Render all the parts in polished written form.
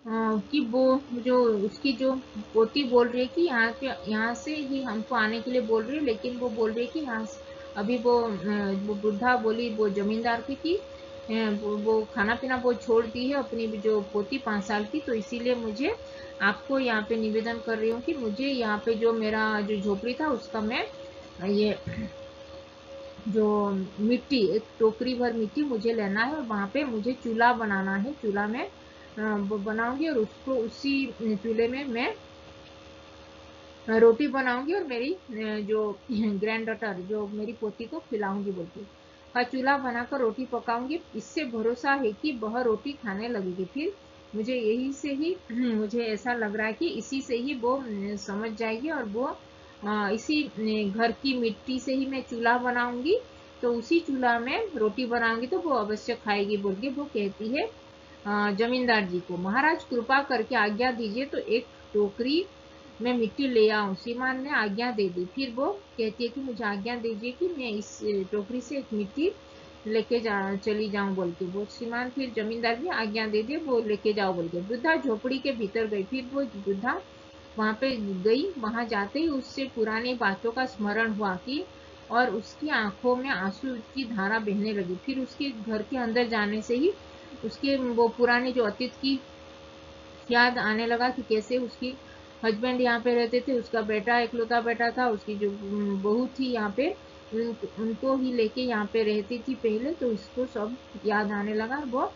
कि वो जो उसकी जो पोती बोल रही है कि यहाँ से ही हमको आने के लिए बोल रही है, लेकिन वो बोल रही है कि यहाँ अभी वो वृद्धा बोली वो जमींदार की कि वो खाना पीना वो छोड़ दी है अपनी जो पोती 5 साल की, तो इसीलिए मुझे आपको यहाँ पे निवेदन कर रही हूँ कि मुझे यहाँ पे जो मेरा जो झोपड़ी था उसका मैं ये जो मिट्टी, एक टोकरी भर मिट्टी मुझे लेना है और वहां पे मुझे चूल्हा बनाना है। चूल्हा में वो बनाऊंगी और उसको उसी चूल्हे में मैं रोटी बनाऊंगी और मेरी जो ग्रैंड डॉटर जो मेरी पोती को खिलाऊंगी बोलती का चूल्हा बनाकर रोटी पकाऊंगी। इससे भरोसा है कि वह रोटी खाने लगेगी। फिर मुझे यही से ही मुझे ऐसा लग रहा है कि इसी से ही वो समझ जाएगी और वो इसी घर की मिट्टी से ही मैं चूल्हा बनाऊंगी, तो उसी चूल्हा में रोटी बनाऊंगी तो वो अवश्य खाएगी बोल के वो कहती है जमींदार जी को। महाराज कृपा करके आज्ञा दीजिए तो एक टोकरी मैं मिट्टी ले आऊं। श्रीमान ने आज्ञा दे दी। फिर वो कहती है कि मुझे आज्ञा दीजिए कि मैं इस टोकरी से एक मिट्टी लेके चली जाऊं बोल के। वो श्रीमान फिर जमींदार भी आज्ञा दे दिए, वो लेके जाओ बोल के। वृद्धा झोपड़ी के भीतर गई। फिर वो वृद्धा वहां पे गई। वहां जाते ही उससे पुरानी बातों का स्मरण हुआ कि और उसकी आंखों में आंसू की धारा बहने लगी। फिर उसके घर के अंदर जाने से ही उसके वो पुराने जो अतीत की याद आने लगा कि कैसे उसकी हस्बैंड यहाँ पे रहते थे, उसका बेटा इकलौता बेटा था, उसकी जो बहू थी यहाँ पे उनको ही लेके यहाँ पे रहती थी पहले। तो इसको सब याद आने लगा। वो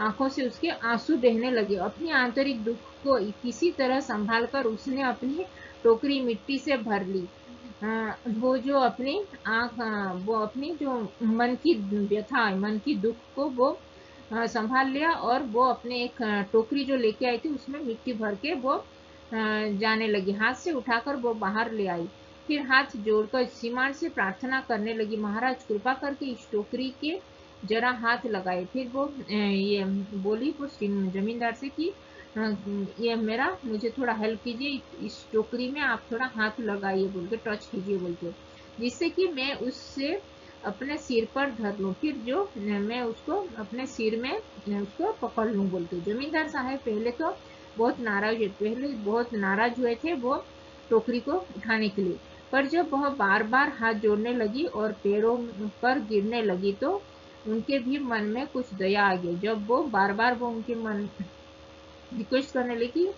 आंखों से उसके आंसू बहने लगे। अपनी आंतरिक दुख को किसी तरह संभाल कर उसने अपनी टोकरी मिट्टी से भर ली। वो जो अपनी वो अपनी जो मन की व्यथा, मन की दुख को वो संभाल लिया और वो अपने एक टोकरी जो लेके आई थी उसमें मिट्टी भर के वो जाने लगी। हाथ से उठाकर वो बाहर ले आई। फिर हाथ जोड़कर श्रीमान से प्रार्थना करने लगी, महाराज कृपा करके इस टोकरी के जरा हाथ लगाए। फिर वो ये बोली वो जमींदार से कि ये मेरा मुझे थोड़ा हेल्प कीजिए, इस टोकरी में आप थोड़ा हाथ लगाइए बोल के, टच कीजिए बोल के, जिससे कि मैं उससे अपने सिर पर धर लूं। फिर जो मैं उसको अपने सिर में उसको पकड़ लूं बोल के। जमींदार साहब पहले बहुत नाराज हुए थे वो टोकरी को उठाने के लिए, पर जब वह बार बार हाथ जोड़ने लगी और पैरों पर गिरने लगी तो उनके भी मन में कुछ दया आ गई। जब वो बार बार वो उनके मन रिक्वेस्ट करने लगी,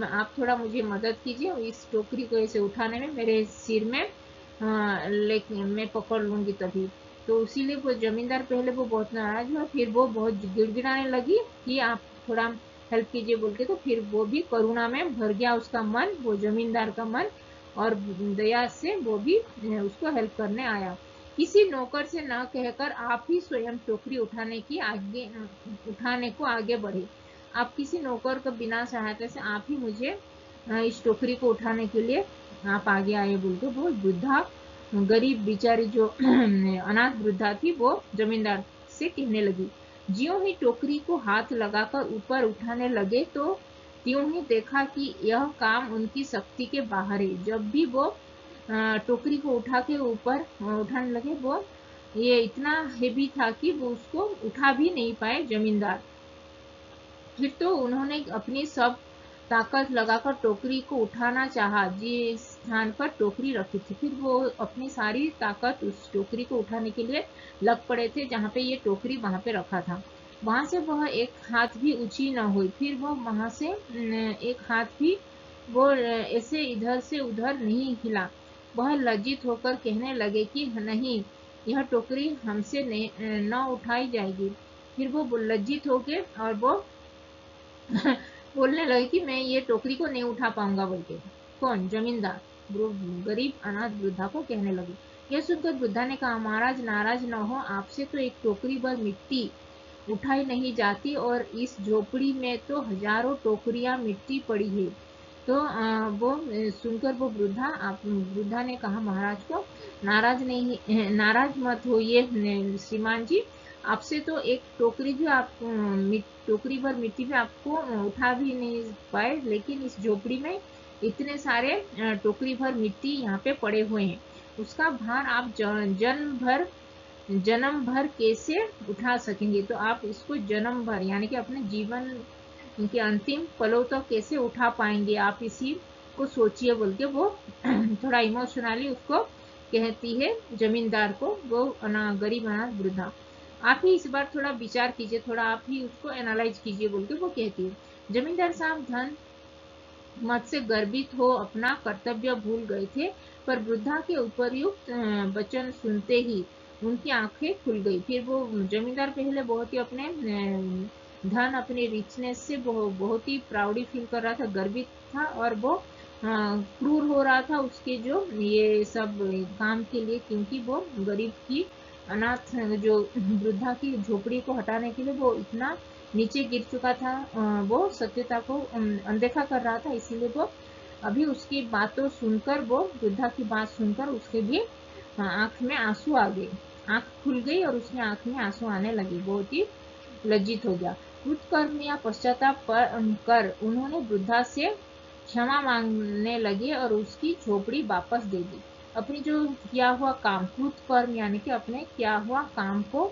आप थोड़ा मुझे मदद कीजिए इस टोकरी को ऐसे उठाने में, मेरे सिर में लेकिन मैं पकड़ लूंगी तभी। तो इसीलिए वो जमींदार पहले वो बहुत नाराज हुआ, फिर वो बहुत गिड़गिड़ाने लगी कि आप थोड़ा हेल्प कीजिए बोल के। तो फिर वो भी करुणा में भर गया उसका मन, वो जमींदार का मन, और दया से वो भी उसको हेल्प करने आया। किसी नौकर से न कहकर आप ही स्वयं टोकरी उठाने को आगे बढ़े। आप किसी नौकर को बिना सहायता से आप ही मुझे इस टोकरी को उठाने के लिए आप आगे आए बोल के वो वृद्धा गरीब बेचारी जो अनाथ वृद्धा थी वो जमींदार से कहने लगी। ज्यों ही टोकरी को हाथ लगाकर ऊपर उठाने लगे तो त्यों ही देखा कि यह काम उनकी शक्ति के बाहर है। जब भी वो टोकरी को उठा के ऊपर उठाने लगे, वो ये इतना हेवी था कि वो उसको उठा भी नहीं पाए जमींदार। फिर तो उन्होंने अपनी सब ताकत लगाकर टोकरी को उठाना चाहा जिस स्थान पर टोकरी रखी थी। फिर वो अपनी सारी ताकत उस टोकरी को उठाने के लिए लग पड़े थे जहाँ पे ये टोकरी वहां पे रखा था। वहां से वह एक हाथ भी ऊंची न हुई। फिर वो वहां से एक हाथ भी वो ऐसे इधर से उधर नहीं हिला। वह लज्जित होकर कहने लगे कि नहीं, यह टोकरी हमसे न उठाई जाएगी। फिर वो लज्जित हो गए और वो बोलने लगे कि मैं ये टोकरी को नहीं उठा पाऊंगा बोल के। कौन? जमींदार गरीब अनाथ वृद्धा को कहने लगे। यह सुनकर वृद्धा ने कहा, महाराज नाराज न हो, आपसे तो एक टोकरी भर मिट्टी उठाई नहीं जाती और इस झोपड़ी में तो हजारों टोकरियां मिट्टी पड़ी है। तो वो सुनकर वो वृद्धा ने कहा महाराज को, नाराज मत होइए श्रीमान जी, आपसे तो एक टोकरी भी टोकरी भर मिट्टी भी आपको उठा भी नहीं पाए, लेकिन इस झोपड़ी में इतने सारे टोकरी भर मिट्टी यहाँ पे पड़े हुए हैं, उसका भार आप जन्म भर कैसे उठा सकेंगे। तो आप इसको जन्म भर यानी कि अपने जीवन उनके अंतिम पलों तक कैसे उठा पाएंगे, आप इसी को सोचिए बोल के वो थोड़ा इमोशनली उसको कहती है जमींदार को, वो गरीब अनाथ वृद्धा। आप ही इस बार थोड़ा विचार कीजिए, थोड़ा आप ही उसको एनालाइज कीजिए बोल के वो कहती है। जमींदार साहब धन मत से गर्वित हो अपना कर्तव्य भूल गए थे, पर वृद्धा के उपर्युक्त वचन सुनते ही उनकी आंखें खुल गई। फिर वो जमींदार पहले बहुत ही अपने धन, अपने रिचनेस से बहुत ही प्राउडी फील कर रहा था, गर्वित था, और वो क्रूर हो रहा था उसके जो ये सब काम के लिए, क्योंकि वो गरीब की अनाथ जो वृद्धा की झोपड़ी को हटाने के लिए वो इतना नीचे गिर चुका था, वो सत्यता को अनदेखा कर रहा था। इसीलिए वो अभी उसकी बातों सुनकर, वो वृद्धा की बात सुनकर उसके भी आंख में आंसू आ गए, आंख खुल गई और उसकी आंख में आंसू आने लगे, बहुत ही लज्जित हो गया। कृतकर्म या पश्चाताप कर उन्होंने वृद्धा से क्षमा मांगने लगे और उसकी झोपड़ी वापस दे दी। अपनी जो किया हुआ काम, कृतकर्म यानी कि अपने किया हुआ काम को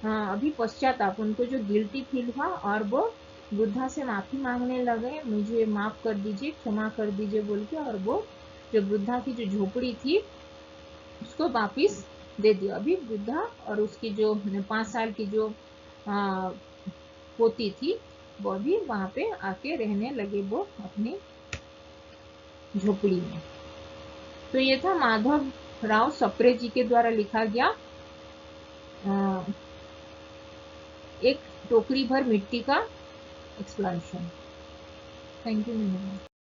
अभी पश्चाताप, उनको जो गिल्टी फील हुआ, और वो वृद्धा से माफी मांगने लगे, मुझे माफ कर दीजिए, क्षमा कर दीजिए बोल के, और वो जो वृद्धा की जो झोपड़ी थी उसको वापिस दे दिया। अभी वृद्धा और उसकी जो 5 साल की जो पोती थी वो भी वहां पे आके रहने लगे, वो अपनी झोपड़ी में। तो ये था माधव राव सप्रे जी के द्वारा लिखा गया एक टोकरी भर मिट्टी का एक्सप्लेनेशन। Thank you.